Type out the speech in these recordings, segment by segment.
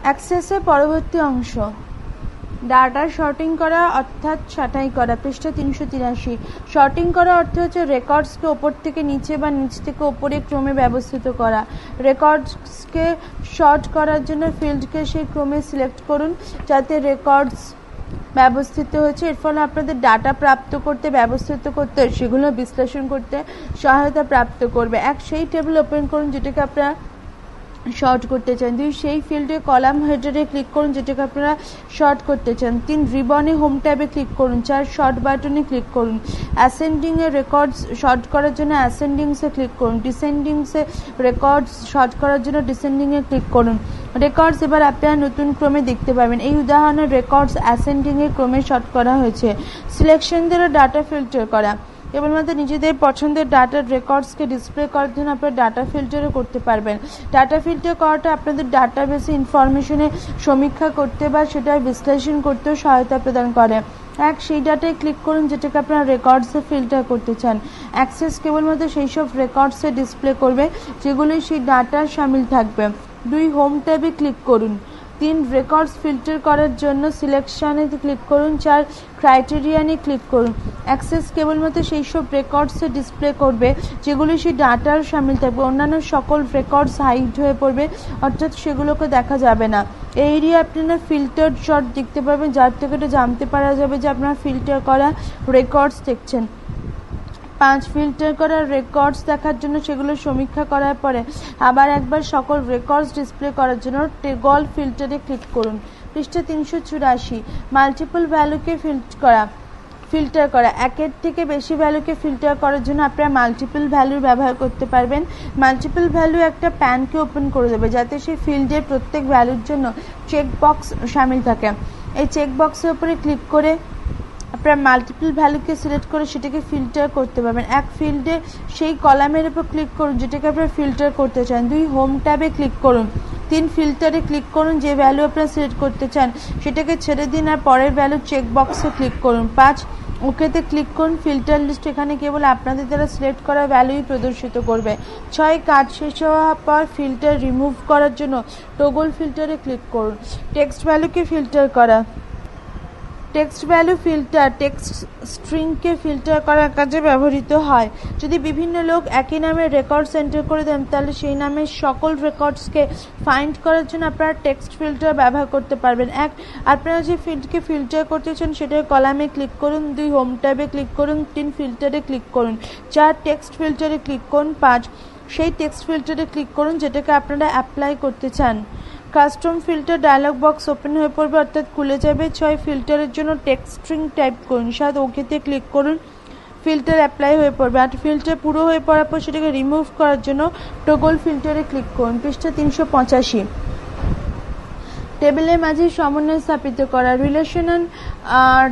অ্যাক্সেসের পরবর্তী অংশ ডাটা শর্টিং করা অর্থাৎ ছাঁটাই করা। পৃষ্ঠা 383। শর্টিং করা অর্থ হচ্ছে রেকর্ডসকে ওপর থেকে নিচে বা নিচ থেকে ওপরে ক্রমে ব্যবস্থিত করা। রেকর্ডসকে শর্ট করার জন্য ফিল্ডকে সেই ক্রমে সিলেক্ট করুন যাতে রেকর্ডস ব্যবস্থিত হয়েছে। এর ফলে আপনাদের ডাটা প্রাপ্ত করতে, ব্যবস্থিত করতে, সেগুলো বিশ্লেষণ করতে সহায়তা প্রাপ্ত করবে। এক, সেই টেবিল ওপেন করুন যেটাকে আপনারা শর্ট করতে চান। 2, সেই ফিল্ডে কলাম হেডারে ক্লিক করুন যেটাকে আপনারা শর্ট করতে চান। 3, রিবনে হোম ট্যাবে ক্লিক করুন। 4, শর্ট বাটনে ক্লিক করুন। অ্যাসেন্ডিংয়ে রেকর্ডস শর্ট করার জন্য অ্যাসেন্ডিংসে ক্লিক করুন। ডিসেন্ডিংসে রেকর্ডস শর্ট করার জন্য ডিসেন্ডিংয়ে ক্লিক করুন। রেকর্ডস এবার আপনারা নতুন ক্রমে দেখতে পাবেন। এই উদাহরণে রেকর্ডস অ্যাসেন্ডিংয়ে ক্রমে শর্ট করা হয়েছে। সিলেকশন দ্বারা ডাটা ফিল্টার করা। কেবলমাত্র নিজেদের পছন্দের ডাটার রেকর্ডসকে ডিসপ্লে করার জন্য আপনারা ডাটা ফিল্টারও করতে পারবেন। ডাটা ফিল্টার করাটা আপনাদের ডাটাবেসে ইনফরমেশনে সমীক্ষা করতে বা সেটা বিশ্লেষণ করতেও সহায়তা প্রদান করে। এক, সেই ডাটায় ক্লিক করুন যেটাকে আপনারা রেকর্ডসে ফিল্টার করতে চান। অ্যাক্সেস কেবলমাত্র সেই সব রেকর্ডসে ডিসপ্লে করবে যেগুলি সেই ডাটার সামিল থাকবে। 2, হোম ট্যাবে ক্লিক করুন। 3, রেকর্ডস ফিল্টার করার জন্য সিলেকশনে ক্লিক করুন। 4, ক্রাইটেরিয়ানে ক্লিক করুন। অ্যাক্সেস কেবলমাত্র সেই সব রেকর্ডসে ডিসপ্লে করবে যেগুলি সেই ডাটার সামিল থাকবে। অন্যান্য সকল রেকর্ডস হাইড হয়ে পড়বে, অর্থাৎ সেগুলোকে দেখা যাবে না। এই এরিয়া আপনারা ফিল্টার্ড শর্ট দেখতে পাবেন যার থেকে এটা জানতে পারা যাবে যে আপনারা ফিল্টার করা রেকর্ডস দেখছেন। 5, ফিল্টার করা রেকর্ডস দেখার জন্য সেগুলো সমীক্ষা করার পরে আবার একবার সকল রেকর্ডস ডিসপ্লে করার জন্য টেগল ফিল্টারে ক্লিক করুন। পৃষ্ঠা 384। মাল্টিপল ভ্যালুকে ফিল্টার করা। একের থেকে বেশি ভ্যালুকে ফিল্টার করার জন্য আপনারা মাল্টিপল ভ্যালুর ব্যবহার করতে পারবেন। মাল্টিপল ভ্যালু একটা প্যানকে ওপেন করে দেবে যাতে সেই ফিল্ডের প্রত্যেক ভ্যালুর জন্য চেকবক্স সামিল থাকে। এই চেকবক্সের উপরে ক্লিক করে আপনারা মাল্টিপল ভ্যালুকে সিলেক্ট করে সেটাকে ফিল্টার করতে পারবেন। এক, ফিল্ডে সেই কলামের উপর ক্লিক করুন যেটাকে আপনারা ফিল্টার করতে চান। 2, হোম ট্যাবে ক্লিক করুন। 3, ফিল্টারে ক্লিক করুন। যে ভ্যালু আপনারা সিলেক্ট করতে চান সেটাকে ছেড়ে দিন আর পরের ভ্যালু চেকবক্সে ক্লিক করুন। 5, ওকেতে ক্লিক করুন। ফিল্টার লিস্ট এখানে কেবল আপনাদের দ্বারা সিলেক্ট করা ভ্যালুই প্রদর্শিত করবে। 6, কাজ শেষ হওয়ার পর ফিল্টার রিমুভ করার জন্য টগল ফিল্টারে ক্লিক করুন। টেক্সট ভ্যালুকে ফিল্টার করা। টেক্সট ভ্যালু ফিল্টার টেক্সট স্ট্রিংকে ফিল্টার করার কাজে ব্যবহৃত হয়। যদি বিভিন্ন লোক একই নামের রেকর্ডস এন্টার করে দেন তাহলে সেই নামের সকল রেকর্ডসকে ফাইন্ড করার জন্য আপনারা টেক্সট ফিল্টার ব্যবহার করতে পারবেন। 1, আপনারা যে ফিল্ডকে ফিল্টার করতে চান সেটার কলামে ক্লিক করুন। 2, হোম ট্যাবে ক্লিক করুন। 3, ফিল্টারে ক্লিক করুন। 4, টেক্সট ফিল্টারে ক্লিক করুন। 5, সেই টেক্সট ফিল্টারে ক্লিক করুন যেটাকে আপনারা অ্যাপ্লাই করতে চান। Custom filter dialogue box open হয়ে পড়বে অর্থাৎ খুলে যাবে। 6, ফিল্টারের জন্য টেক্সট স্ট্রিং টাইপ করুন। 7, ওকেতে ক্লিক করুন। ফিল্টার অ্যাপ্লাই হয়ে পড়বে। 8, ফিল্টার পুরো হয়ে পড়ার পর সেটাকে রিমুভ করার জন্য টগল ফিল্টারে ক্লিক করুন। পৃষ্ঠা 385। টেবিলের মাঝে সমন্বয় স্থাপিত করা। রিলেশনাল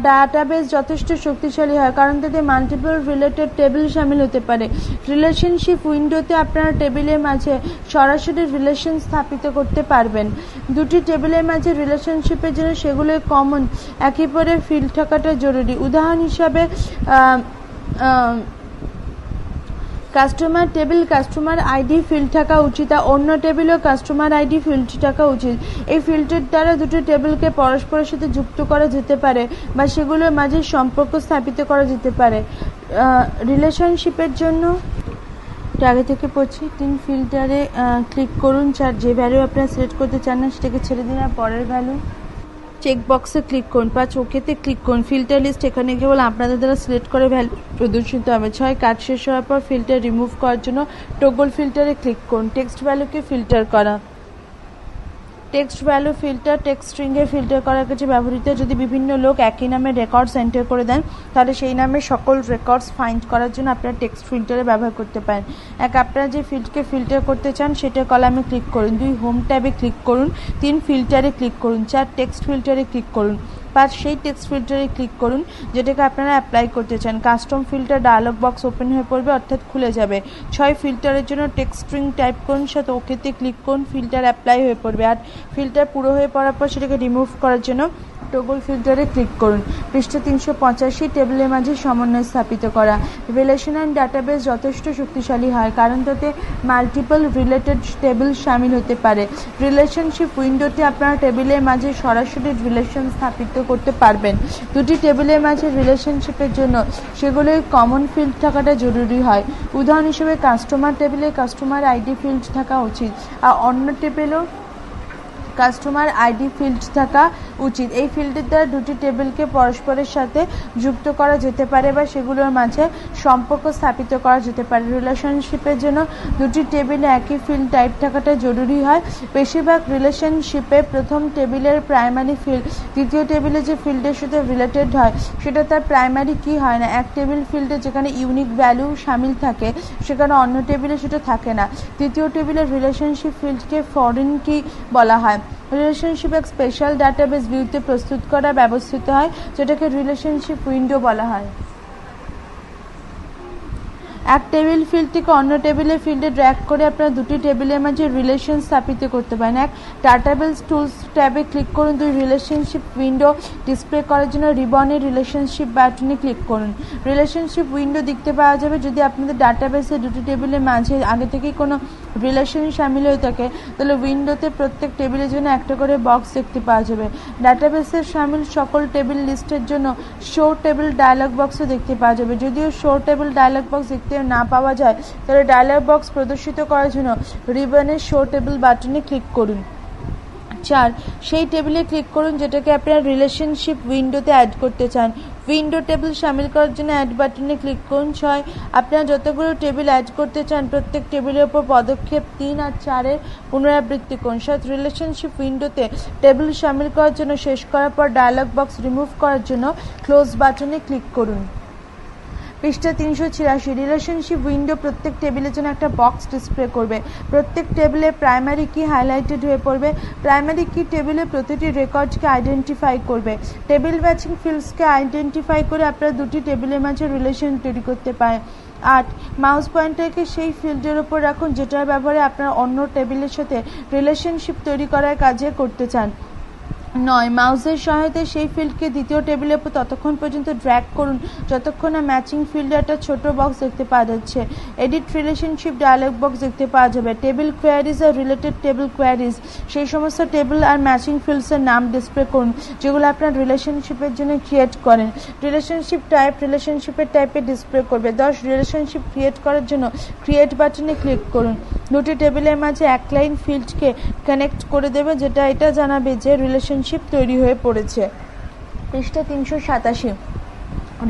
ডাটাবেস যথেষ্ট শক্তিশালী হয় কারণ তাতে মাল্টিপল রিলেটেড টেবিল সামিল হতে পারে। রিলেশনশিপ উইন্ডোতে আপনারা টেবিলের মাঝে সরাসরি রিলেশন স্থাপিত করতে পারবেন। দুটি টেবিলের মাঝে রিলেশনশিপের জন্য সেগুলো কমন একই পরে ফিল্ড থাকাটা জরুরি। উদাহরণ হিসাবে customer table customer ID field থাকা উচিত, আর অন্য টেবিলেও কাস্টমার আইডি ফিল্ড থাকা উচিত। এই ফিল্ডের দ্বারা দুটো টেবিলকে পরস্পরের সাথে যুক্ত করা যেতে পারে বা সেগুলোর মাঝে সম্পর্ক স্থাপিত করা যেতে পারে। রিলেশনশিপের জন্য আগে থেকে পড়ছি। 3, ফিল্টারে ক্লিক করুন। 4, যে ভ্যালু আপনারা সিলেক্ট করতে চান না সেটাকে ছেড়ে দিন আর পরের ভ্যালু চেকবক্সে ক্লিক করুন। 5, ওকেতে ক্লিক করুন। ফিল্টার লিস্ট এখানে কেবল আপনাদের দ্বারা সিলেক্ট করে ভ্যালু প্রদর্শিত হবে। 6, কাজ শেষ হওয়ার পর ফিল্টার রিমুভ করার জন্য টগল ফিল্টারে ক্লিক করুন। টেক্সট ভ্যালুকে ফিল্টার করা। টেক্সট ভ্যালু ফিল্টার টেক্সট স্ট্রিংয়ে ফিল্টার করার কাছে ব্যবহৃত। যদি বিভিন্ন লোক একই নামের রেকর্ডস এন্টার করে দেন তাহলে সেই নামের সকল রেকর্ডস ফাইন্ড করার জন্য আপনারা টেক্সট ফিল্টারে ব্যবহার করতে পারেন। 1, আপনারা যে ফিল্ডকে ফিল্টার করতে চান সেটা কলামে ক্লিক করুন। 2, হোম ট্যাবে ক্লিক করুন। 3, ফিল্টারে ক্লিক করুন। 4, টেক্সট ফিল্টারে ক্লিক করুন। 5, সেই টেক্সট ফিল্টারে ক্লিক করুন যেটাকে আপনারা অ্যাপ্লাই করতে চান। Custom filter dialogue box open হয়ে পড়বে অর্থাৎ খুলে যাবে। 6, ফিল্টারের জন্য টেক্সট স্ট্রিং টাইপ করুন। 7, ওকেতে ক্লিক করুন। ফিল্টার অ্যাপ্লাই হয়ে পড়বে। 8, ফিল্টার পুরো হয়ে পড়ার পর সেটাকে রিমুভ করার জন্য টগল ফিল্টারে ক্লিক করুন। পৃষ্ঠা 385 টেবিলের মাঝে সমন্বয় স্থাপিত করা। রিলেশনাল ডাটাবেস যথেষ্ট শক্তিশালী হয় কারণ তাতে মাল্টিপল রিলেটেড টেবিল শামিল হতে পারে। রিলেশনশিপ উইন্ডোতে আপনারা টেবিলের মাঝে সরাসরি রিলেশন স্থাপিত করতে পারবেন। দুটি টেবিলের মাঝে রিলেশনশিপের জন্য সেগুলোর কমন ফিল্ড থাকাটা জরুরি হয়। উদাহরণ হিসেবে কাস্টমার টেবিলে কাস্টমার আইডি ফিল্ড থাকা উচিত আর অন্য টেবিলও কাস্টমার আইডি ফিল্ড থাকা উচিত। এই ফিল্ডের দ্বারা দুটি টেবিলকে পরস্পরের সাথে যুক্ত করা যেতে পারে বা সেগুলোর মাঝে সম্পর্ক স্থাপিত করা যেতে পারে। রিলেশনশিপের জন্য দুটি টেবিলে একই ফিল্ড টাইপ থাকাটা জরুরি হয়। বেশিরভাগ রিলেশনশিপে প্রথম টেবিলের প্রাইমারি ফিল্ড দ্বিতীয় টেবিলে যে ফিল্ডের সাথে রিলেটেড হয় সেটা তার প্রাইমারি কি হয় না। এক টেবিল ফিল্ডে যেখানে ইউনিক ভ্যালু শামিল থাকে সেখানে অন্য টেবিলে সেটা থাকে না। তৃতীয় টেবিলের রিলেশনশিপ ফিল্ডকে ফরেন কি বলা হয়। রিলেশনশিপ এক স্পেশাল ডাটাবেস ভিউতে প্রস্তুত করা ব্যবস্থিত হয় যেটাকে রিলেশনশিপ উইন্ডো বলা হয়। এক টেবিল ফিল্ড থেকে অন্য টেবিলের ফিল্ডে ড্র্যাগ করে আপনারা দুটি টেবিলের মাঝে রিলেশন স্থাপিত করতে পারেন। এক ডাটাবেস টুলস ট্যাবে ক্লিক করুন। দুই রিলেশনশিপ উইন্ডো ডিসপ্লে করার জন্য রিবনের রিলেশনশিপ বাটনে ক্লিক করুন। রিলেশনশিপ উইন্ডো দেখতে পাওয়া যাবে যদি আপনাদের ডাটাবেসে দুটি টেবিলের মাঝে আগে থেকেই কোনো রিলেশন শামিল হয়ে থাকে তাহলে উইন্ডোতে প্রত্যেক টেবিলের জন্য একটা করে বক্স দেখতে পাওয়া যাবে। ডাটাবেসের শামিল সকল টেবিল লিস্টের জন্য শো টেবিল ডায়লগ বক্সও দেখতে পাওয়া যাবে। যদিও শো টেবিল ডায়লগ বক্স দেখতে না পাওয়া যায় তাহলে ডায়লগ বক্স প্রদর্শিত করার জন্য রিবনের শো টেবিল বাটনে ক্লিক করুন। 4 সেই টেবিলে ক্লিক করুন যেটাকে আপনারা রিলেশনশিপ উইন্ডোতে অ্যাড করতে চান। উইন্ডো টেবিল শামিল করার জন্য অ্যাড বাটনে ক্লিক করুন। 6 আপনারা যতগুলো টেবিল অ্যাড করতে চান প্রত্যেক টেবিলের উপর পদক্ষেপ 3 আর 4-এর পুনরাবৃত্তি করুন। 7 রিলেশনশিপ উইন্ডোতে টেবিল শামিল করার জন্য শেষ করার পর ডায়লগ বক্স রিমুভ করার জন্য ক্লোজ বাটনে ক্লিক করুন। পৃষ্ঠা 386 রিলেশনশিপ উইন্ডো প্রত্যেক টেবিলের জন্য একটা বক্স ডিসপ্লে করবে। প্রত্যেক টেবিলে প্রাইমারি কি হাইলাইটেড হয়ে পড়বে। প্রাইমারি কি টেবিলে প্রতিটি রেকর্ডকে আইডেন্টিফাই করবে। টেবিল ম্যাচিং ফিল্ডসকে আইডেন্টিফাই করে আপনারা দুটি টেবিলের মাঝে রিলেশন তৈরি করতে পারেন। 8 মাউস পয়েন্টারকে সেই ফিল্ডের উপর রাখুন যেটার ব্যবহারে আপনারা অন্য টেবিলের সাথে রিলেশনশিপ তৈরি করার কাজে করতে চান। 9 মাউসের সহায়তায় সেই ফিল্ডকে দ্বিতীয় টেবিলের উপর ততক্ষণ পর্যন্ত ড্র্যাগ করুন যতক্ষণ না ম্যাচিং ফিল্ডে একটা ছোট বক্স দেখতে পাওয়া যাচ্ছে। এডিট রিলেশনশিপ ডায়লগ বক্স দেখতে পাওয়া যাবে। টেবিল কোয়ারিজ আর রিলেটেড টেবিল কোয়ারিজ সেই সমস্ত টেবিল আর ম্যাচিং ফিল্ডসের নাম ডিসপ্লে করুন যেগুলো আপনার রিলেশনশিপের জন্য ক্রিয়েট করেন। রিলেশনশিপ টাইপ রিলেশনশিপের টাইপে ডিসপ্লে করবে। 10 রিলেশনশিপ ক্রিয়েট করার জন্য ক্রিয়েট বাটনে ক্লিক করুন। দুটি টেবিলের মাঝে এক লাইন ফিল্ডকে কানেক্ট করে দেবে যেটা এটা জানাবে যে রিলেশনশিপ তৈরি হয়ে পড়েছে। পৃষ্ঠা 387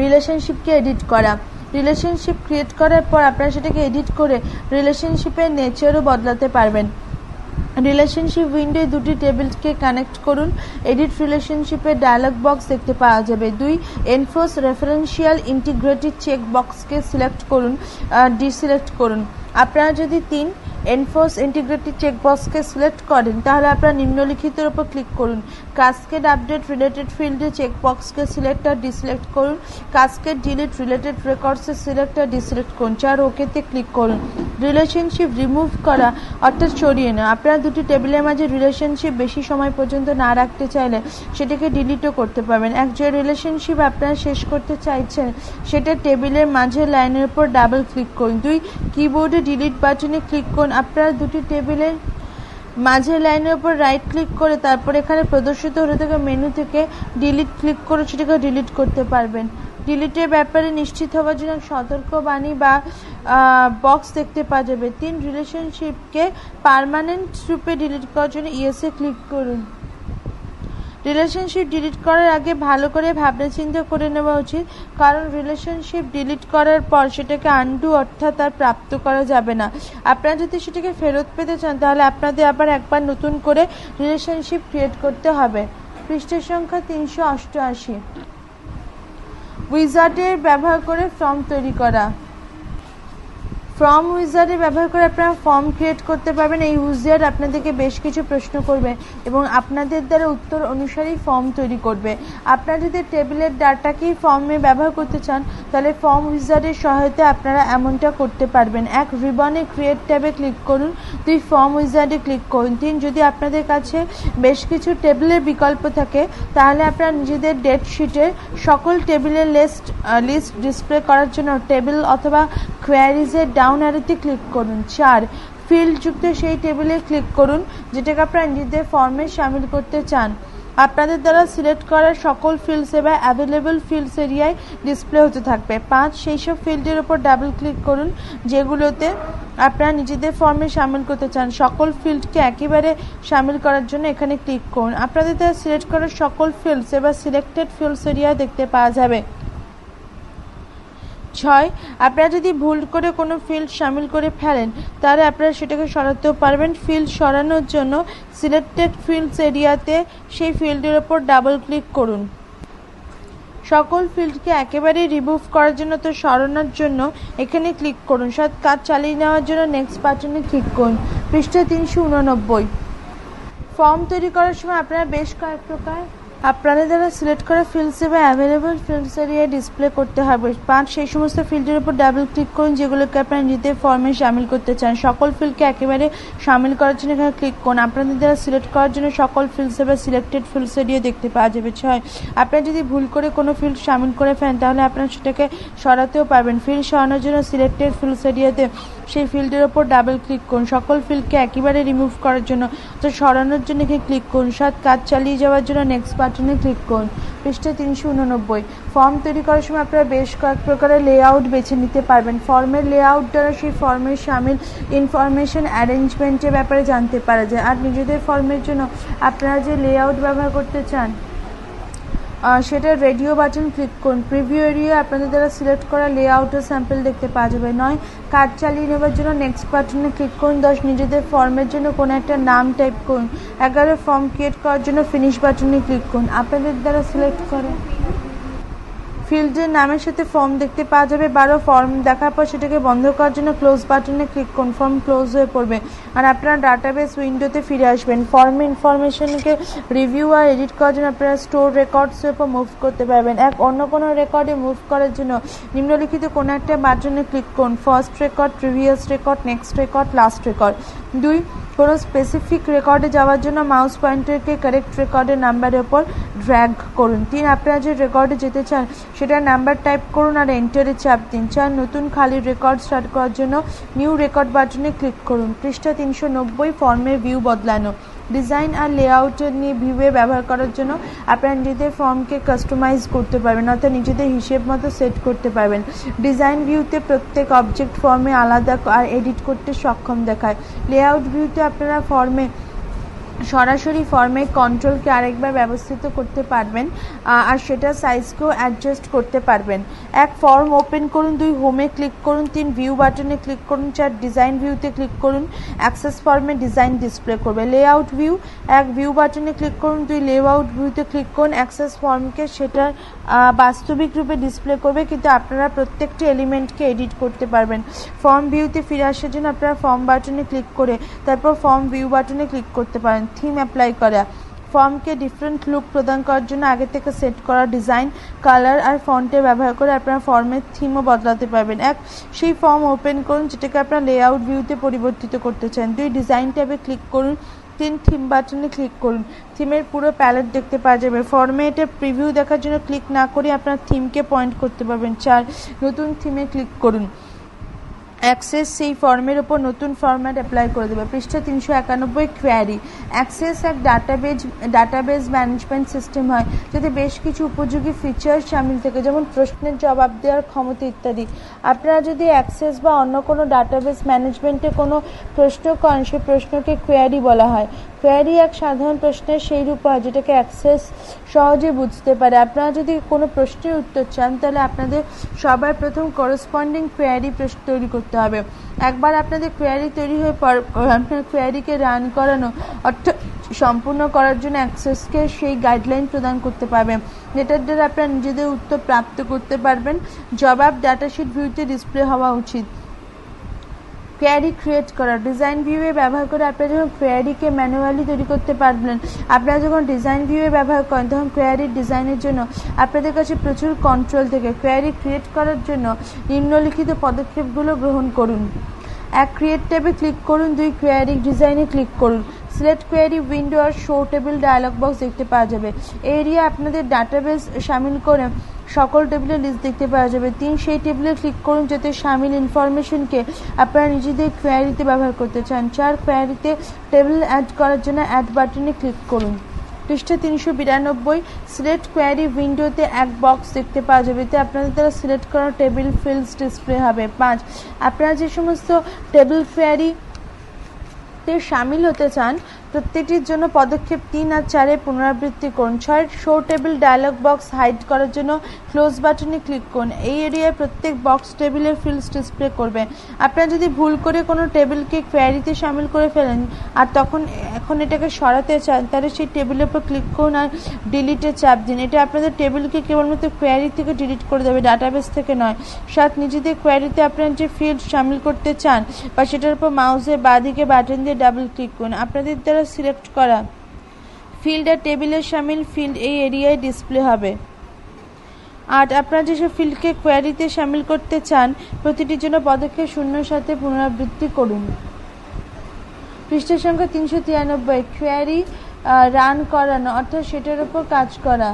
রিলেশনশিপকে এডিট করা। রিলেশনশিপ ক্রিয়েট করার পর আপনারা সেটাকে এডিট করে রিলেশনশিপের নেচারও বদলাতে পারবেন। রিলেশনশিপ উইন্ডোয় দুটি টেবিলকে কানেক্ট করুন। এডিট রিলেশনশিপের ডায়লগ বক্স দেখতে পাওয়া যাবে। 2 এনফোর্স রেফারেন্সিয়াল ইন্টিগ্রিটি চেক বক্সকে সিলেক্ট করুন ডিসিলেক্ট করুন। আপনারা যদি 3 এনফোর্স ইন্টিগ্রিটি চেকবক্সকে সিলেক্ট করেন তাহলে আপনারা নিম্নলিখিতের উপর ক্লিক করুন। কাস্কেড আপডেট রিলেটেড ফিল্ডে চেকবক্সকে সিলেক্ট আর ডিসিলেক্ট করুন। কাস্কেড ডিলিট রিলেটেড রেকর্ডসে সিলেক্ট আর ডিসিলেক্ট করুন। 4 ওকেতে ক্লিক করুন। রিলেশনশিপ রিমুভ করা অর্থাৎ সরিয়ে নেওয়া। আপনারা দুটি টেবিলের মাঝে রিলেশনশিপ বেশি সময় পর্যন্ত না রাখতে চাইলে সেটাকে ডিলিটও করতে পারবেন। এক যে রিলেশনশিপ আপনারা শেষ করতে চাইছেন সেটা টেবিলের মাঝে লাইনের উপর ডাবল ক্লিক করুন। 2 কিবোর্ডে ডিলিট বাটনে ক্লিক করুন। আপনারা দুটি টেবিলের মাঝের লাইনের উপর রাইট ক্লিক করে তারপর এখানে প্রদর্শিত হতে থাকা মেনু থেকে ডিলিট ক্লিক করে সেটাকে ডিলিট করতে পারবেন। ডিলিটের ব্যাপারে নিশ্চিত হওয়ার জন্য সতর্কবাণী বা বক্স দেখতে পাওয়া যাবে। 3 রিলেশনশিপকে পার্মানেন্ট রূপে ডিলিট করার জন্য ইয়েসে ক্লিক করুন। রিলেশনশিপ ডিলিট করার আগে ভালো করে ভাবনা চিন্তা করে নেওয়া উচিত কারণ রিলেশনশিপ ডিলিট করার পর সেটাকে আনডু অর্থাৎ আর প্রাপ্ত করা যাবে না। আপনারা যদি সেটাকে ফেরত পেতে চান তাহলে আপনাদের আবার একবার নতুন করে রিলেশনশিপ ক্রিয়েট করতে হবে। পৃষ্ঠার সংখ্যা 388 উইজার্ডের ব্যবহার করে ফর্ম তৈরি করা। ফর্ম উইজার্ডে ব্যবহার করে আপনারা ফর্ম ক্রিয়েট করতে পারবেন। এই উইজার্ড আপনাদেরকে বেশ কিছু প্রশ্ন করবে এবং আপনাদের দ্বারা উত্তর অনুসারেই ফর্ম তৈরি করবে। আপনারা যদি টেবিলের ডাটাকেই ফর্মে ব্যবহার করতে চান তাহলে ফর্ম উইজার্ডের সহায়তায় আপনারা এমনটা করতে পারবেন। 1 রিবনে ক্রিয়েট ট্যাবে ক্লিক করুন, 2 ফর্ম উইজার্ডে ক্লিক করুন, 3 যদি আপনাদের কাছে বেশ কিছু টেবিলের বিকল্প থাকে তাহলে আপনারা নিজেদের ডেট শিটের সকল টেবিলের লিস্ট ডিসপ্লে করার জন্য টেবিল অথবা কোয়ারিজের ডাউন অ্যারোতে ক্লিক করুন। 4 ফিল্ড যুক্ত সেই টেবিলে ক্লিক করুন যেটাকে আপনারা নিজেদের ফর্মে শামিল করতে চান। আপনাদের দ্বারা সিলেক্ট করা সকল ফিল্ডস এবার অ্যাভেলেবল ফিল্ডস এরিয়ায় ডিসপ্লে হতে থাকবে। 5 সেই সব ফিল্ডের উপর ডাবল ক্লিক করুন যেগুলোতে আপনারা নিজেদের ফর্মে শামিল করতে চান। সকল ফিল্ডকে একেবারে শামিল করার জন্য এখানে ক্লিক করুন। আপনাদের দ্বারা সিলেক্ট করা সকল ফিল্ডস এবার সিলেক্টেড ফিল্ডস এরিয়া দেখতে পাওয়া যাবে। 6 আপনারা যদি ভুল করে কোনো ফিল্ড শামিল করে ফেলেন তাহলে আপনারা সেটাকে সরাতেও পারবেন। ফিল্ড সরানোর জন্য সিলেক্টেড ফিল্ডস এরিয়াতে সেই ফিল্ডের ওপর ডাবল ক্লিক করুন। সকল ফিল্ডকে একেবারেই রিমুভ করার জন্য তো সরানোর জন্য এখানে ক্লিক করুন। সব কাজ চালিয়ে নেওয়ার জন্য নেক্সট বাটনে ক্লিক করুন। পৃষ্ঠা 389। ফর্ম তৈরি করার সময় আপনারা বেশ কয়েক প্রকার আপনাদের দ্বারা সিলেক্ট করা ফিল্ডস এবং অ্যাভেলেবল ফিল্ডস এরিয়া ডিসপ্লে করতে হবে। 5 সেই সমস্ত ফিল্ডের উপর ডাবল ক্লিক করুন যেগুলোকে আপনারা নিজেদের ফর্মে শামিল করতে চান। সকল ফিল্ডকে একেবারে শামিল করার জন্য এখানে ক্লিক করুন। আপনাদের দ্বারা সিলেক্ট করার জন্য সকল ফিল্ডস এবং সিলেক্টেড ফিল্ডস এরিয়া দেখতে পাওয়া যাবে। 6 আপনারা যদি ভুল করে কোনো ফিল্ড শামিল করে ফেলেন তাহলে আপনারা সেটাকে সরাতেও পারবেন। ফিল্ড সরানোর জন্য সিলেক্টেড ফিল্ডস এরিয়াতে সেই ফিল্ডের ওপর ডাবল ক্লিক করুন। সকল ফিল্ডকে একেবারে রিমুভ করার জন্য তো সরানোর জন্য এখানে ক্লিক করুন। কাজ চালিয়ে যাওয়ার জন্য নেক্সট বাটনে ক্লিক করুন। পৃষ্ঠা 389। ফর্ম তৈরি করার সময় আপনারা বেশ কয়েক প্রকারের লেআউট বেছে নিতে পারবেন। ফর্মের লেআউট দ্বারা সেই ফর্মের শামিল ইনফরমেশন অ্যারেঞ্জমেন্টের ব্যাপারে জানতে পারা যায়। আর নিজেদের ফর্মের জন্য আপনারা যে লেআউট ব্যবহার করতে চান সেটা রেডিও বাটন ক্লিক করুন। প্রিভিউ এরিয়া আপনাদের দ্বারা সিলেক্ট করা লেআউটের স্যাম্পল দেখতে পাওয়া যাবে। 9 কাজ চালিয়ে নেওয়ার জন্য নেক্সট বাটনে ক্লিক করুন। 10 নিজেদের ফর্মের জন্য কোনো একটা নাম টাইপ করুন। 11 ফর্ম ক্রিয়েট করার জন্য ফিনিশ বাটনে ক্লিক করুন। আপনাদের দ্বারা সিলেক্ট করা ফিল্ডের নামের সাথে ফর্ম দেখতে পাওয়া যাবে। 12 ফর্ম দেখার পর সেটাকে বন্ধ করার জন্য ক্লোজ বাটনে ক্লিক করুন। ফর্ম ক্লোজ হয়ে পড়বে আর আপনারা ডাটাবেস উইন্ডোতে ফিরে আসবেন। ফর্মে ইনফরমেশনকে রিভিউ আর এডিট করার জন্য আপনারা স্টোর রেকর্ডসের উপর মুভ করতে পারবেন। অন্য কোনো রেকর্ডে মুভ করার জন্য নিম্নলিখিত কোনো একটা বাটনে ক্লিক করুন। First record, previous record, next record, last record. 2 কোনো স্পেসিফিক রেকর্ডে যাওয়ার জন্য মাউস পয়েন্টারকে কারেক্ট রেকর্ডের নাম্বারের ওপর ড্র্যাগ করুন। 3 আপনারা যে রেকর্ডে যেতে চান সেটার নাম্বার টাইপ করুন আর এন্টারে চাপ দিন। 4 নতুন খালি রেকর্ড স্টার্ট করার জন্য নিউ রেকর্ড বাটনে ক্লিক করুন। পৃষ্ঠা 390। ফর্মের ভিউ বদলানো। ডিজাইন আর লেআউটের নিয়ে ভিউয়ে ব্যবহার করার জন্য আপনারা নিজেদের ফর্মকে কাস্টমাইজ করতে পারবেন অর্থাৎ নিজেদের হিসেব মতো সেট করতে পারবেন। ডিজাইন ভিউতে প্রত্যেক অবজেক্ট ফর্মে আলাদা আর এডিট করতে সক্ষম দেখায়। লেআউট ভিউতে আপনারা সরাসরি ফর্মে কন্ট্রোলকে আরেকবার ব্যবস্থিত করতে পারবেন আর সেটা সাইজকেও অ্যাডজাস্ট করতে পারবেন। 1 ফর্ম ওপেন করুন। 2 হোমে ক্লিক করুন। 3 ভিউ বাটনে ক্লিক করুন। 4 ডিজাইন ভিউতে ক্লিক করুন। অ্যাক্সেস ফর্মে ডিজাইন ডিসপ্লে করবে। লেআউট ভিউ 1 ভিউ বাটনে ক্লিক করুন। 2 লেআউট ভিউতে ক্লিক করুন। অ্যাক্সেস ফর্মকে সেটার বাস্তবিক রূপে ডিসপ্লে করবে কিন্তু আপনারা প্রত্যেকটি এলিমেন্টকে এডিট করতে পারবেন। ফর্ম ভিউতে ফিরে আসার জন্য আপনারা ফর্ম বাটনে ক্লিক করে তারপর ফর্ম ভিউ বাটনে ক্লিক করতে পারেন। থিম অ্যাপ্লাই করা ফর্মকে ডিফারেন্ট লুক প্রদান করার জন্য আগে থেকে সেট করা ডিজাইন, কালার আর ফন্টের ব্যবহার করে আপনারা ফর্মের থিমও বদলাতে পারবেন। 1 সেই ফর্ম ওপেন করুন যেটাকে আপনারা লেআউট ভিউতে পরিবর্তিত করতে চান। 2 ডিজাইন ট্যাবে ক্লিক করুন। 3 থিম বাটনে ক্লিক করুন। থিমের পুরো প্যালেট দেখতে পাওয়া যাবে। ফর্মে এটা প্রিভিউ দেখার জন্য ক্লিক না করে আপনার থিমকে পয়েন্ট করতে পারবেন। 4 নতুন থিমে ক্লিক করুন। অ্যাক্সেস সেই ফর্মের ওপর নতুন ফরম্যাট অ্যাপ্লাই করে দেবে। পৃষ্ঠা 391। কোয়ারি অ্যাক্সেস এক ডাটাবেজ ম্যানেজমেন্ট সিস্টেম হয় যাতে বেশ কিছু উপযোগী ফিচার শামিল থাকে যেমন প্রশ্নের জবাব দেওয়ার ক্ষমতা ইত্যাদি। আপনারা যদি অ্যাক্সেস বা অন্য কোনো ডাটাবেজ ম্যানেজমেন্টে কোনো প্রশ্ন করেন সেই প্রশ্নকে কোয়ারি বলা হয়। কোয়ারি এক সাধারণ প্রশ্নের সেই রূপ হয় যেটাকে অ্যাক্সেস সহজে বুঝতে পারে। আপনারা যদি কোনো প্রশ্নের উত্তর চান তাহলে আপনাদের সবার প্রথম করসপন্ডিং কোয়ারি তৈরি করতে হবে। একবার আপনাদের কোয়ারি তৈরি হয়ে আপনার কোয়ারিকে রান করানো অর্থাৎ সম্পূর্ণ করার জন্য অ্যাক্সেসকে সেই গাইডলাইন প্রদান করতে পারবেন যেটার দ্বারা আপনারা নিজেদের উত্তর প্রাপ্ত করতে পারবেন। জবাব ডাটাশিট ভিউতে ডিসপ্লে হওয়া উচিত। কোয়েরি ক্রিয়েট করা, ডিজাইন ভিউয়ে ব্যবহার করে আপনারা যখন কোয়েরিকে ম্যানুয়ালি তৈরি করতে পারবেন, আপনারা যখন ডিজাইন ভিউয়ে ব্যবহার করেন তখন কোয়েরির ডিজাইনের জন্য আপনাদের কাছে প্রচুর কন্ট্রোল থেকে কোয়েরি ক্রিয়েট করার জন্য নিম্নলিখিত পদক্ষেপগুলো গ্রহণ করুন। 1. ক্রিয়েট ট্যাবে ক্লিক করুন। 2. কোয়েরি ডিজাইনে ক্লিক করুন। সিলেক্ট কোয়েরি উইন্ডো আর শো টেবিল ডায়ালগ বক্স দেখতে পাওয়া যাবে। এই এরিয়া আপনাদের ডাটাবেস শামিল করে সকল টেবিলের লিস্ট দেখতে পাওয়া যাবে। 3. সেই টেবিলে ক্লিক করুন যাতে শামিল ইনফরমেশনকে আপনারা নিজেদের কোয়েরিতে ব্যবহার করতে চান। 4. কোয়েরিতে টেবিল অ্যাড করার জন্য অ্যাড বাটনে ক্লিক করুন। পৃষ্ঠা 392। সিলেক্ট কোয়েরি উইন্ডোতে এক বক্স দেখতে পাওয়া যাবে, এতে আপনাদের দ্বারা সিলেক্ট করা টেবিল ফিল্ডস ডিসপ্লে হবে। 5. আপনারা যে সমস্ত টেবিল কোয়েরিতে শামিল হতে চান প্রত্যেকটির জন্য পদক্ষেপ 3 আর 4 পুনরাবৃত্তি করুন। 6. Show table dialogue box hide করার জন্য ক্লোজ বাটনে ক্লিক করুন। এই এরিয়ায় প্রত্যেক বক্স টেবিলের ফিল্ডস ডিসপ্লে করবে। আপনারা যদি ভুল করে কোনো টেবিলকে কোয়েরিতে শামিল করে ফেলেন আর এখন এটাকে সরাতে চান, তাহলে সেই টেবিলের উপর ক্লিক করুন আর ডিলিটে চাপ দিন। এটা আপনাদের টেবিলকে কেবলমাত্র কোয়েরি থেকে ডিলিট করে দেবে, ডাটাবেস থেকে নয়। 7. নিজেদের কোয়েরিতে আপনারা যে ফিল্ড শামিল করতে চান বা সেটার উপর মাউসের বাঁদিকে বাটন দিয়ে ডাবল ক্লিক করুন। আপনাদের দ্বারা সিলেক্ট করা ফিল্ড আর টেবিলের শামিল ফিল্ড এই এরিয়ায় ডিসপ্লে হবে। 8. আপনারা যেসব ফিল্ডকে কোয়েরিতে শামিল করতে চান প্রতিটির জন্য পদক্ষেপ 0 সাথে পুনরাবৃত্তি করুন। পৃষ্ঠা সংখ্যা 393। কোয়েরি রান করানো অর্থাৎ সেটার উপর কাজ করা।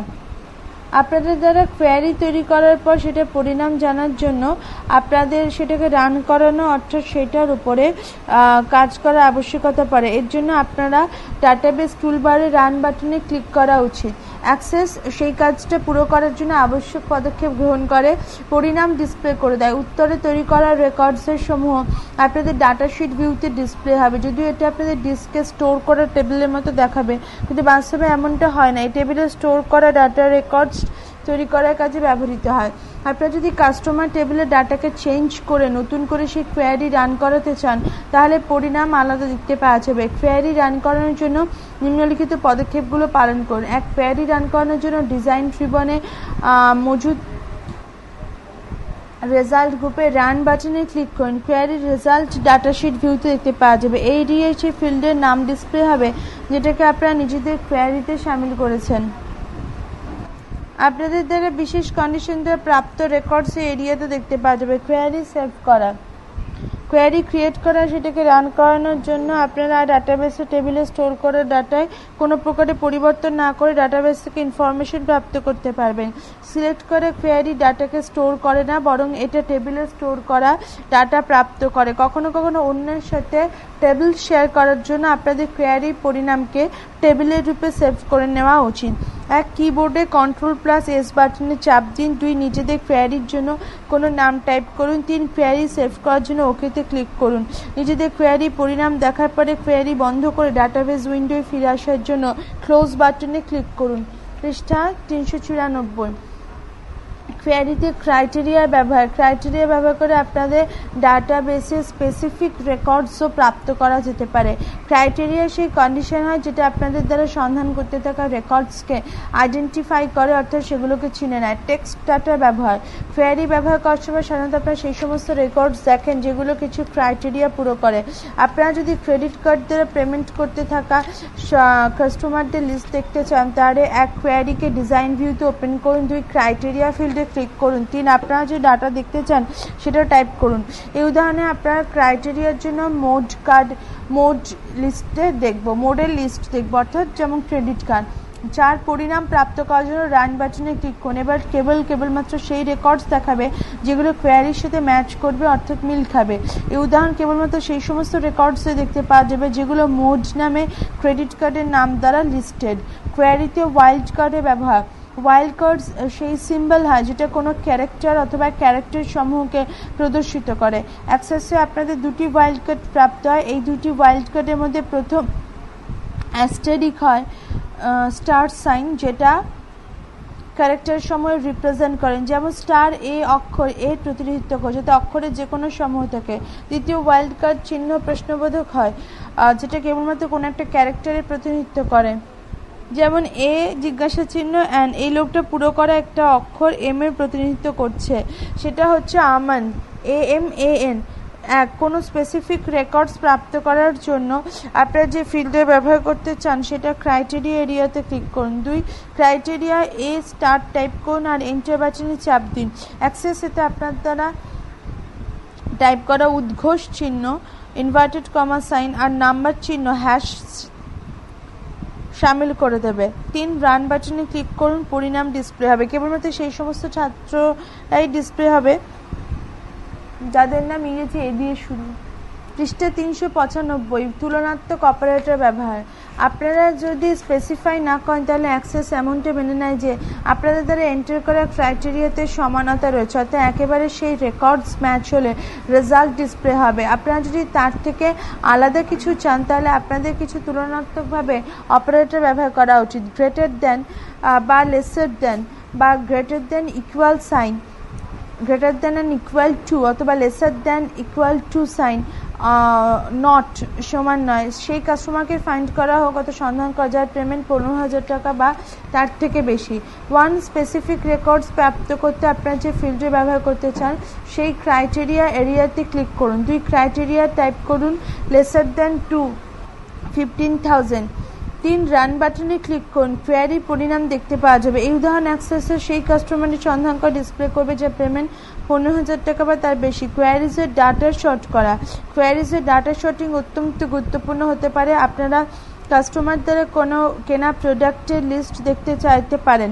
আপনাদের দ্বারা কোয়েরি তৈরি করার পর সেটার পরিণাম জানার জন্য আপনাদের সেটাকে রান করানো অর্থাৎ সেটার উপরে কাজ করার আবশ্যকতা পড়ে। এর জন্য আপনারা ডাটাবেস টুলবারে রান বাটনে ক্লিক করা উচিত। অ্যাক্সেস সেই কাজটা পুরো করার জন্য আবশ্যক পদক্ষেপ গ্রহণ করে পরিণাম ডিসপ্লে করে দেয়। উত্তরে তৈরি করা রেকর্ডসের সমূহ আপনাদের ডাটাশিট ভিউতে ডিসপ্লে হবে। যদিও এটা আপনাদের ডিস্কে স্টোর করা টেবিলের মতো দেখাবে, কিন্তু বাস্তবে এমনটা হয় না। এই টেবিলে স্টোর করা ডাটা রেকর্ডস তৈরি করার কাজে ব্যবহৃত হয়। আপনারা যদি কাস্টমার টেবিলের ডাটাকে চেঞ্জ করে নতুন করে সেই কোয়েরি রান করাতে চান তাহলে পরিণাম আলাদা দেখতে পাওয়া যাবে। কোয়েরি রান করানোর জন্য নিম্নলিখিত পদক্ষেপগুলো পালন করুন। 1. কোয়েরি রান করানোর জন্য ডিজাইন ট্রিবনে মজুদ রেজাল্ট গ্রুপে রান বাটনে ক্লিক করুন। কোয়েরির রেজাল্ট ডাটাশিট ভিউতে দেখতে পাওয়া যাবে। এই এরিয়ায় সেই ফিল্ডের নাম ডিসপ্লে হবে যেটাকে আপনারা নিজেদের কোয়েরিতে শামিল করেছেন। আপনাদের দ্বারা বিশেষ কন্ডিশন দ্বারা প্রাপ্ত রেকর্ডস এই এরিয়াতে দেখতে পাওয়া যাবে। কোয়েরি সেভ করা, কোয়েরি ক্রিয়েট করা, সেটাকে রান করানোর জন্য আপনারা ডাটাবেসে টেবিলে স্টোর করা ডাটায় কোনো প্রকারের পরিবর্তন না করে ডাটাবেস থেকে ইনফরমেশন প্রাপ্ত করতে পারবেন। সিলেক্ট করে কোয়েরি ডাটাকে স্টোর করে না, বরং এটা টেবিলে স্টোর করা ডাটা প্রাপ্ত করে। কখনো কখনো অন্যের সাথে টেবিল শেয়ার করার জন্য আপনাদের কোয়েরির পরিণামকে টেবিলের রূপে সেভ করে নেওয়া উচিত। 1. কিবোর্ডে Ctrl+S বাটনে চাপ দিন। 2. নিজেদের কোয়েরির জন্য কোনো নাম টাইপ করুন। 3. কোয়েরি সেভ করার জন্য ওকেতে ক্লিক করুন। নিজেদের কোয়েরি পরিণাম দেখার পরে কোয়েরি বন্ধ করে ডাটাবেস উইন্ডোয় ফিরে আসার জন্য ক্লোজ বাটনে ক্লিক করুন। পৃষ্ঠা 394। কোয়েরিতে ক্রাইটেরিয়া ব্যবহার করে আপনাদের ডাটাবেসে স্পেসিফিক রেকর্ডসও প্রাপ্ত করা যেতে পারে। ক্রাইটেরিয়া সেই কন্ডিশন হয় যেটা আপনাদের দ্বারা সন্ধান করতে থাকা রেকর্ডসকে আইডেন্টিফাই করে, অর্থাৎ সেগুলোকে চিনে নেয়। টেক্সট ডাটার ব্যবহার, কোয়েরি ব্যবহার করার সময় সাধারণত আপনারা সেই সমস্ত রেকর্ডস দেখেন যেগুলো কিছু ক্রাইটেরিয়া পুরো করে। আপনারা যদি ক্রেডিট কার্ড দ্বারা পেমেন্ট করতে থাকা কাস্টমারদের লিস্ট দেখতে চান তাহলে 1. কোয়েরিকে ডিজাইন ভিউতে ওপেন করুন। 2. ক্রাইটেরিয়া ফিল্ডে ক্লিক করুন। 3. আপনারা যে ডাটা দেখতে চান সেটা টাইপ করুন। এই উদাহরণে আপনারা ক্রাইটেরিয়ার জন্য মোডের লিস্ট দেখব অর্থাৎ যেমন ক্রেডিট কার্ড। 4. পরিণাম প্রাপ্ত করার জন্য রান বাটনে ক্লিক করুন। এবার কেবলমাত্র সেই রেকর্ডস দেখাবে যেগুলো কোয়েরির সাথে ম্যাচ করবে অর্থাৎ মিল খাবে। এই উদাহরণ কেবলমাত্র সেই সমস্ত রেকর্ডসে দেখতে পাওয়া যাবে যেগুলো মোড নামে ক্রেডিট কার্ডের নাম দ্বারা লিস্টেড। কোয়েরিতে ওয়াইল্ড কার্ডের ব্যবহার, ওয়াইল্ড কার্ডস সেই সিম্বল হয় যেটা কোনো ক্যারেক্টার অথবা ক্যারেক্টার সমূহকে প্রদর্শিত করে। অ্যাক্সেসে আপনাদের 2টি ওয়াইল্ড কার্ড প্রাপ্ত হয়। এই 2টি ওয়াইল্ড কার্ডের মধ্যে প্রথম অ্যাস্টেরিক হয় স্টার সাইন, যেটা ক্যারেক্টার সমূহ রিপ্রেজেন্ট করেন, যেমন স্টার অক্ষর এর প্রতিনিধিত্ব করে যাতে অক্ষরের যে কোনো সমূহ থাকে। দ্বিতীয় ওয়াইল্ড কার্ড চিহ্ন প্রশ্নবোধক হয় যেটা কেবলমাত্র কোনো একটা ক্যারেক্টারের প্রতিনিধিত্ব করে, যেমন জিজ্ঞাসা চিহ্ন অ্যান্ড এই লোকটা পুরো করা একটা অক্ষর এম এর প্রতিনিধিত্ব করছে, সেটা হচ্ছে আমান AMAN। কোনো স্পেসিফিক রেকর্ডস প্রাপ্ত করার জন্য আপনারা যে ফিল্ডে ব্যবহার করতে চান সেটা ক্রাইটেরিয়া এরিয়াতে ক্লিক করুন। 2 ক্রাইটেরিয়া এ স্টার্ট টাইপ করুন আর এন্টার বাটনে চাপ দিন। অ্যাক্সেস এতে আপনার দ্বারা টাইপ করা উদ্ঘোষ চিহ্ন, ইনভার্টেড কমা সাইন আর নাম্বার চিহ্ন হ্যাশ শামিল করে দেবে। 3 রান বাটনে ক্লিক করুন, পরিণাম ডিসপ্লে হবে। কেবলমাত্র সেই সমস্ত ছাত্ররাই ডিসপ্লে হবে যাদের নাম ইংরেজি এ দিয়ে শুরু। পৃষ্ঠা 395 তুলনাত্মক অপারেটর ব্যবহার। আপনারা যদি স্পেসিফাই না করেন তাহলে অ্যাক্সেস এমনটা মেনে নেয় যে আপনাদের দ্বারা এন্টার করা ক্রাইটেরিয়াতে সমানতা রয়েছে, অর্থাৎ একেবারে সেই রেকর্ডস ম্যাচ হলে রেজাল্ট ডিসপ্লে হবে। আপনারা যদি তার থেকে আলাদা কিছু চান তাহলে আপনাদের কিছু তুলনাত্মকভাবে অপারেটর ব্যবহার করা উচিত। গ্রেটার দেন বা লেসার দেন বা greater than equal sign, greater than and equal to অথবা lesser than equal to sign, not সমান নয়, সেই কাস্টমারকে ফাইন্ড করা হোক অত সন্ধান করা যার পেমেন্ট 15,000 টাকা বা তার থেকে বেশি। 1 স্পেসিফিক রেকর্ডস প্রাপ্ত করতে আপনারা যে ফিল্ডে ব্যবহার করতে চান সেই ক্রাইটেরিয়া এরিয়াতে ক্লিক করুন। 2 ক্রাইটেরিয়া টাইপ করুন, লেসার দেন টু 15,000। 3 রান বাটনে ক্লিক করুন, কোয়ারি পরিণাম দেখতে পাওয়া যাবে। এই উদাহরণ অ্যাক্সেসের সেই কাস্টমারের সন্ধান করে ডিসপ্লে করবে যা পেমেন্ট 15,000 টাকা বা তার বেশি। কোয়ারিজের ডাটা শর্ট করা। কোয়ারিজের ডাটা শর্টিং অত্যন্ত গুরুত্বপূর্ণ হতে পারে। আপনারা কাস্টমার দ্বারা কোনো কেনা প্রোডাক্টের লিস্ট দেখতে চাইতে পারেন,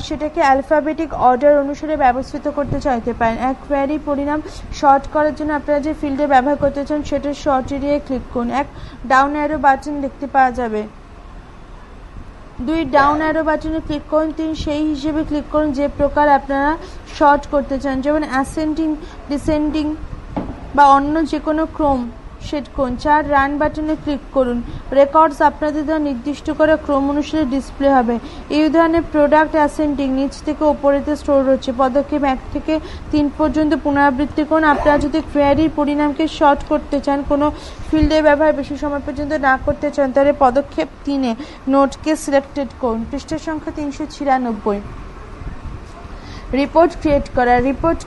সেটাকে অ্যালফাবেটিক অর্ডার অনুসারে ব্যবস্থিত করতে চাইতে পারেন। এক কোয়ারি পরিণাম শর্ট করার জন্য আপনারা যে ফিল্ডে ব্যবহার করতে চান সেটা শর্ট এরিয়ায় ক্লিক করুন। এক ডাউন অ্যারো বাটন দেখতে পাওয়া যাবে। 2 ডাউন অ্যারো বাটনে ক্লিক করুন। 3 সেই হিসেবে ক্লিক করুন যে প্রকার আপনারা শর্ট করতে চান, যেমন অ্যাসেন্ডিং, ডিসেন্ডিং বা অন্য যে কোনো ক্রম সেট করুন। 4 রান বাটনে ক্লিক করুন। রেকর্ডস আপনাদের দ্বারা নির্দিষ্ট করা ক্রম অনুসারে ডিসপ্লে হবে। এই উদাহরণে প্রোডাক্ট অ্যাসেন্ডিং, নিচ থেকে ওপরেতে স্টোর হচ্ছে। পদক্ষেপ 1 থেকে 3 পর্যন্ত পুনরাবৃত্তি করুন। আপনারা যদি কোয়ারির পরিণামকে শর্ট করতে চান, কোনো ফিল্ডে ব্যবহার বেশি সময় পর্যন্ত না করতে চান, তাহলে পদক্ষেপ 3-এ নোটকে সিলেক্টেড করুন। পৃষ্ঠা সংখ্যা 396। রিপোর্ট ক্রিয়েট করা। রিপোর্ট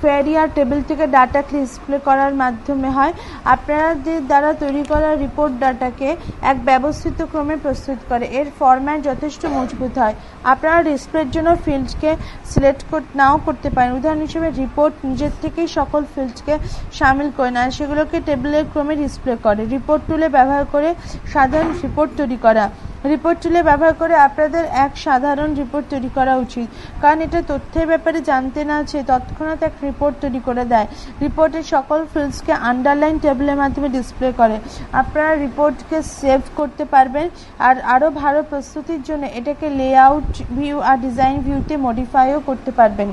কোয়ারি আর টেবিল থেকে ডাটা ডিসপ্লে করার মাধ্যমে হয়। আপনাদের দ্বারা তৈরি করা রিপোর্ট ডাটাকে এক ব্যবস্থিত ক্রমে প্রস্তুত করে। এর ফরম্যাট যথেষ্ট মজবুত হয়। আপনারা ডিসপ্লের জন্য ফিল্ডকে সিলেক্ট নাও করতে পারেন। উদাহরণ হিসেবে রিপোর্ট নিজের থেকেই সকল ফিল্ডকে সামিল করে না, সেগুলোকে টেবিলের ক্রমে ডিসপ্লে করে। রিপোর্ট টুলে ব্যবহার করে সাধারণ রিপোর্ট তৈরি করা। রিপোর্ট টুলে ব্যবহার করে আপনাদের এক সাধারণ রিপোর্ট তৈরি করা উচিত, কারণ এটা তথ্যের ব্যাপারে জানতে না চেয়ে তৎক্ষণাৎ এক রিপোর্ট তৈরি করে দেয়। রিপোর্টের সকল ফিল্ডসকে আন্ডারলাইন টেবিলের মাধ্যমে ডিসপ্লে করে। আপনারা রিপোর্টকে সেভ করতে পারবেন আর আরও ভালো প্রস্তুতির জন্য এটাকে লেআউট ভিউ আর ডিজাইন ভিউতে মডিফাইও করতে পারবেন।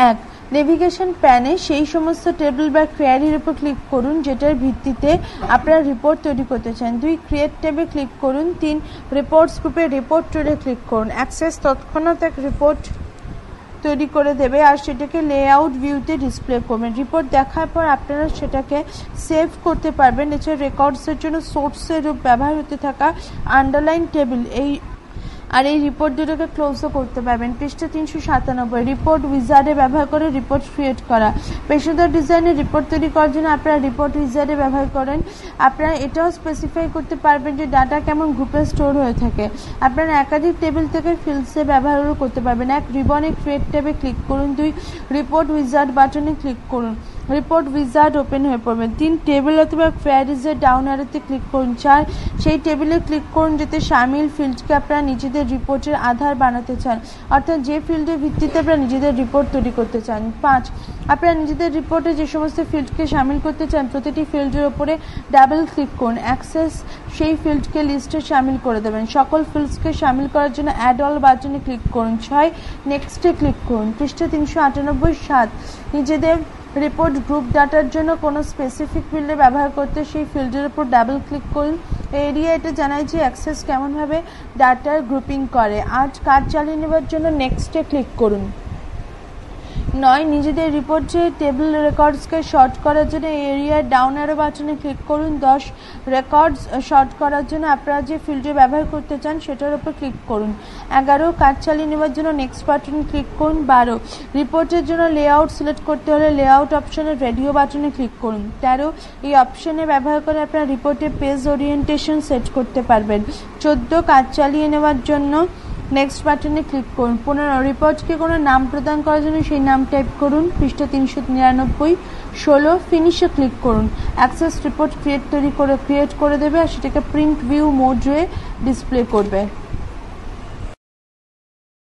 1 নেভিগেশন প্যানে সেই সমস্ত টেবিল বা কোয়ারির উপর ক্লিক করুন যেটার ভিত্তিতে আপনারা রিপোর্ট তৈরি করতে চান। 2 ক্রিয়েট ট্যাবে ক্লিক করুন। 3 রিপোর্টস গ্রুপে রিপোর্ট টুলে ক্লিক করুন। অ্যাক্সেস তৎক্ষণাৎ এক রিপোর্ট তৈরি করে দেবে আর সেটাকে লেআউট ভিউতে ডিসপ্লে করবেন। রিপোর্ট দেখার পর আপনারা সেটাকে সেভ করতে পারবেন। এছাড়া রেকর্ডসের জন্য সোর্সের রূপ ব্যবহার হতে থাকা আন্ডারলাইন টেবিল এই রিপোর্ট দুটোকে ক্লোজও করতে পারবেন। পৃষ্ঠা 397। রিপোর্ট উইজার্ডে ব্যবহার করে রিপোর্ট ক্রিয়েট করা। পেশাদার ডিজাইনে রিপোর্ট তৈরি করার জন্য আপনারা রিপোর্ট উইজার্ডে ব্যবহার করেন। আপনারা এটাও স্পেসিফাই করতে পারবেন যে ডাটা কেমন গ্রুপে স্টোর হয়ে থাকে। আপনারা একাধিক টেবিল থেকে ফিল্ডসে ব্যবহারও করতে পারবেন। 1 রিবনে ক্রিয়েট ট্যাবে ক্লিক করুন। 2 রিপোর্ট উইজার্ড বাটনে ক্লিক করুন। রিপোর্ট উইজার্ড ওপেন হয়ে পড়বে। 3 টেবিল অথবা কোয়ারিজের ডাউন অ্যারোতে ক্লিক করুন। 4 সেই টেবিলে ক্লিক করুন যেতে সামিল ফিল্ডকে আপনারা নিজেদের রিপোর্টের আধার বানাতে চান, অর্থাৎ যে ফিল্ডের ভিত্তিতে আপনারা নিজেদের রিপোর্ট তৈরি করতে চান। 5 আপনারা নিজেদের রিপোর্টে যে সমস্ত ফিল্ডকে সামিল করতে চান প্রতিটি ফিল্ডের ওপরে ডাবল ক্লিক করুন। অ্যাক্সেস সেই ফিল্ডকে লিস্টে সামিল করে দেবেন। সকল ফিল্ডসকে সামিল করার জন্য অ্যাড অল বাটনে ক্লিক করুন। 6 নেক্সটে ক্লিক করুন। পৃষ্ঠা 398। 7 নিজেদের রিপোর্ট গ্রুপ ডাটার জন্য কোনো স্পেসিফিক ফিল্ডে ব্যবহার করতে সেই ফিল্ডের উপর ডাবল ক্লিক করুন। এরিয়া এটা জানায় যে অ্যাক্সেস কেমনভাবে ডাটার গ্রুপিং করে। 8 কাজ চালিয়ে নেওয়ার জন্য নেক্সটে ক্লিক করুন। 9 নিজেদের রিপোর্টে টেবিল রেকর্ডসকে শর্ট করার জন্য এরিয়ার ডাউন অ্যারো বাটনে ক্লিক করুন। 10 রেকর্ডস শর্ট করার জন্য আপনারা যে ফিল্টার ব্যবহার করতে চান সেটার উপর ক্লিক করুন। 11 কাজ চালিয়ে নেওয়ার জন্য নেক্সট বাটনে ক্লিক করুন। 12 রিপোর্টের জন্য লেআউট সিলেক্ট করতে হলে লেআউট অপশনের রেডিও বাটনে ক্লিক করুন। 13 এই অপশনে ব্যবহার করে আপনারা রিপোর্টে পেজ ওরিয়েন্টেশন সেট করতে পারবেন। 14 কাজ চালিয়ে নেওয়ার জন্য নেক্সট বাটনে ক্লিক করুন। 15 রিপোর্টকে কোনো নাম প্রদান করার জন্য সেই নাম টাইপ করুন। পৃষ্ঠা 399। 16 ফিনিশে ক্লিক করুন। অ্যাক্সেস রিপোর্ট ক্রিয়েট করে দেবে আর সেটাকে প্রিন্ট ভিউ মোডে ডিসপ্লে করবে।